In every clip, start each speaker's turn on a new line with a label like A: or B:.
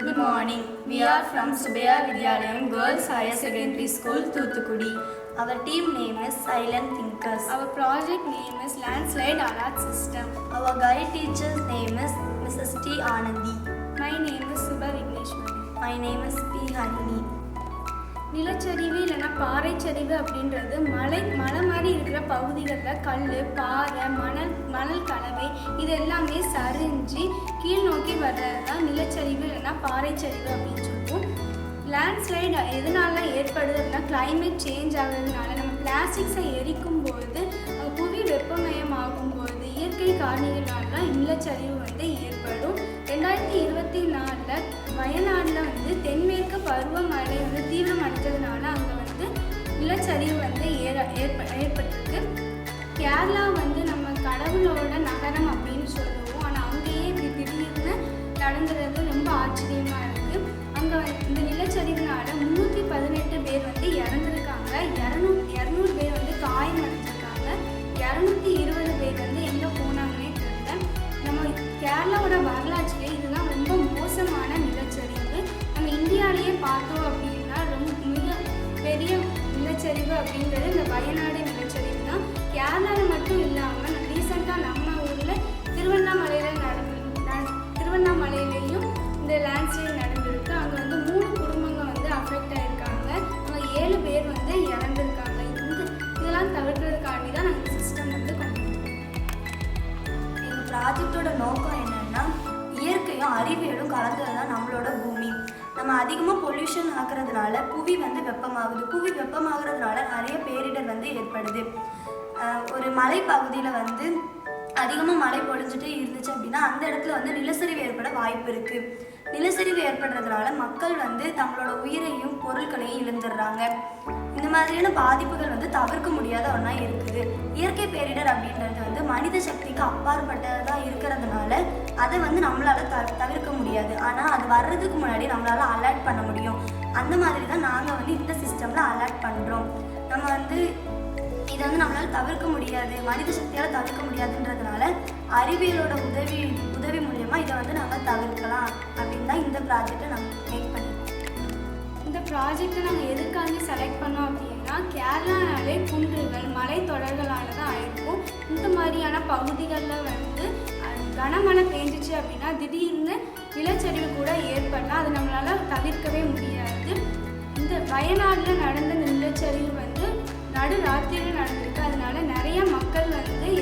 A: Good morning. We are from Subaya Vidyalayam Girls Higher Secondary School, Thuthukudi.
B: Our team name is Silent Thinkers.
A: Our project name is Landslide Alert System.
B: Our guide teacher's name is Mrs. T. Anandi.
A: My name is Subha Vigneshwari.
B: My name is P. Harini.
A: நிலச்சரிவு இல்லைன்னா பாறைச்சரிவு அப்படின்றது மலை மாதிரி இருக்கிற பகுதிகளில் கல், பாறை, மணல் கலவை இது எல்லாமே சரிஞ்சு கீழ் நோக்கி வர்றது தான் நிலச்சரிவு இல்லைன்னா பாறைச்சரிவு அப்படின்னு சொல்லுவோம். லேண்ட்ஸ்லைடு எதனால ஏற்படுது அப்படின்னா கிளைமேட் சேஞ்ச் ஆகுறதுனால நம்ம பிளாஸ்டிக்ஸை எரிக்கும் பொழுது புவி வெப்பமயம் ஆகும்போது இயற்கை காரணிகளால் தான் நிலச்சரிவு ஏற்படும். 2024 வயநாட்டில் தென்மேற்கு பருவமழை தீவிரம் அடைஞ்சதுனால அங்கே நிலச்சரிவு ஏற்பட்டிருக்கு. கேரளா நம்ம கடவுளோட நகரம் அப்படின்னு சொல்லுவோம். ஆனால் அங்கேயே இப்படி திடீர்னு நடந்துறது ரொம்ப ஆச்சரியமாக இருக்குது. அங்கே இந்த நிலச்சரிவுனால 318 பேர் இறந்துருக்காங்க, 200 பேர் காயம் அடைஞ்சிருக்காங்க, 220 பேர் எங்கே போனாங்கன்னே தெரியல. நம்ம கேரளாவோட வரலாற்றிலே இதுதான் ரொம்ப மோசமான நிலச்சரிவு. நம்ம இந்தியாவிலேயே பார்த்தோம் அப்படின்னா மிக பெரிய நிலச்சரிவு அப்படின்றது இந்த வயநாடு நிலச்சரிவு தான். கேரளாவில் மட்டும் இல்லாமல் ரீசெண்டாக நம்ம ஊரில் திருவண்ணாமலையிலையும் இந்த லேண்ட்ஸ்லைட் நடந்திருக்கு. அங்கே 3 குடும்பங்கள் அஃபெக்ட் ஆகிருக்காங்க. அங்கே 7 பேர் இறந்துருக்காங்க. இதெல்லாம் தவிர்க்கிறதுக்காண்டி தான் நாங்கள் சிஸ்டம் கொண்டு வரோம்.
B: எங்கள் ப்ராஜெக்டோட நோக்கம் என்னென்னா இயற்கையும் அறிவியலும் கலந்தது தான் நம்மளோட பூமி. நம்ம அதிகமாக பொல்யூஷன் ஆக்குறதுனால புவி வெப்பமாகுது. புவி வெப்பமாகறதுனால நிறைய பேரிடர் ஏற்படுது. ஒரு மலைப்பகுதியில் அதிகமாக மழை பொழிஞ்சிட்டு இருந்துச்சு அப்படின்னா அந்த இடத்துல நிலச்சரிவு ஏற்பட வாய்ப்பு இருக்குது. நிலச்சரிவு ஏற்படுறதுனால மக்கள் தங்களோட உயிரையும் பொருட்களையும் இழந்துடுறாங்க. இந்த மாதிரியான பாதிப்புகள் தவிர்க்க முடியாத ஒன்றா இருக்குது. இயற்கை பேரிடர் அப்படின்றது மனித சக்திக்கு அப்பாற்பட்டதாக இருக்கிறதுனால அதை நம்மளால் தவிர்க்க முடியாது. ஆனால் அது வர்றதுக்கு முன்னாடி நம்மளால் அலர்ட் பண்ண முடியும். அந்த மாதிரி தான் நாங்கள் இந்த சிஸ்டமில் அலர்ட் பண்ணுறோம். நம்ம இதை நம்மளால் தவிர்க்க முடியாது, மனித சக்தியால் தவிர்க்க முடியாதுன்றதுனால அறிவியலோட உதவி மூலியமாக இதை நாங்கள் தவிர்க்கலாம் அப்படின்னு தான் இந்த ப்ராஜெக்டை நாங்கள் மேக் பண்ணியிருக்கோம்.
A: இந்த ப்ராஜெக்டை நாங்கள் எதுக்காண்டி செலக்ட் பண்ணோம் அப்படின்னா கேரளானாலே குன்றுகள் மலை தொடர்களால் தான் ஆயிருக்கும். இந்த மாதிரியான பகுதிகளில் கனமழை பெஞ்சிச்சு அப்படின்னா திடீர்னு நிலச்சரிவு கூட ஏற்படலாம். அது நம்மளால் தவிர்க்கவே முடியாது. இந்த வயநாட்டில் நடந்த நிலச்சரிவு நடுராத்திரியில் நடந்திருக்கு. அதனால நிறைய மக்கள்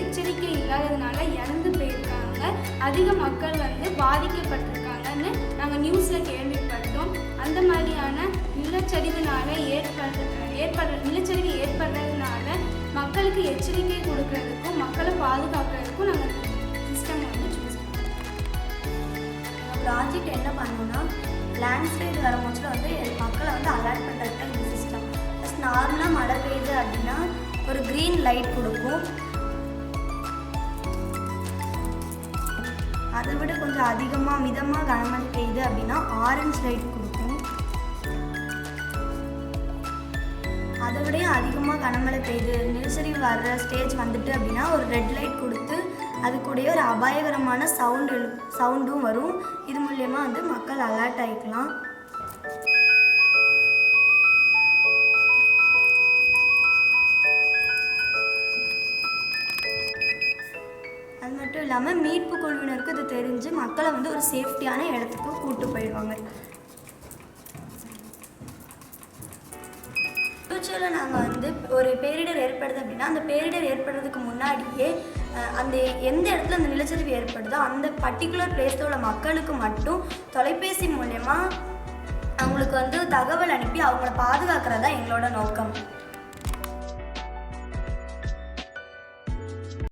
A: எச்சரிக்கை இல்லாததுனால இறந்து போயிருக்காங்க. அதிக மக்கள் பாதிக்கப்பட்டிருக்காங்கன்னு நாங்கள் நியூஸில் கேள்விப்பட்டோம். அந்த மாதிரியான நிலச்சரிவுனால நிலச்சரிவு ஏற்படுறதுனால மக்களுக்கு எச்சரிக்கை கொடுக்கறதுக்கும் மக்களை பாதுகாக்கிறதுக்கும் நாங்கள் சிஸ்டம் சூஸ் பண்ணோம்.
B: எங்கள் ப்ராஜெக்ட் என்ன பண்ணோம்னா லேண்ட்ஸ்லைடு வர மோஸ்ட்டில் மக்களை அலர்ட் பண்ணுறதுக்கு தான் இந்த சிஸ்டம். நார்மலாக மழை பெய்யுது அப்படின்னா ஒரு க்ரீன் லைட் கொடுக்கும். அதை விட கொஞ்சம் அதிகமாக மிதமாக கனமழை பெய்யுது அப்படின்னா ஆரஞ்சு லைட் கொடுக்கும். அதை விட அதிகமாக கனமழை பெய்யுது நிலச்சரிவு வர்ற ஸ்டேஜ் அப்படின்னா ஒரு ரெட் லைட் கொடுத்து அது கூடயே ஒரு அபாயகரமான சவுண்டும் வரும். இது மூலயமா மக்கள் அலர்ட் ஆகிக்கலாம். அது மட்டும் இல்லாமல் மீட்பு குழுவினருக்கு இது தெரிஞ்சு மக்களை ஒரு சேஃப்டியான இடத்துக்கு கூட்டு போயிடுவாங்க. ஃப்யூச்சரில் நாங்கள் ஒரு பேரிடர் ஏற்படுது அப்படின்னா அந்த பேரிடர் ஏற்படுறதுக்கு முன்னாடியே அந்த எந்த இடத்துல அந்த நிலச்சரிவு ஏற்படுதோ அந்த பர்டிகுலர் பிளேஸோட மக்களுக்கு மட்டும் தொலைபேசி மூலயமா அவங்களுக்கு தகவல் அனுப்பி அவங்கள பாதுகாக்கிறது தான் எங்களோட நோக்கம்.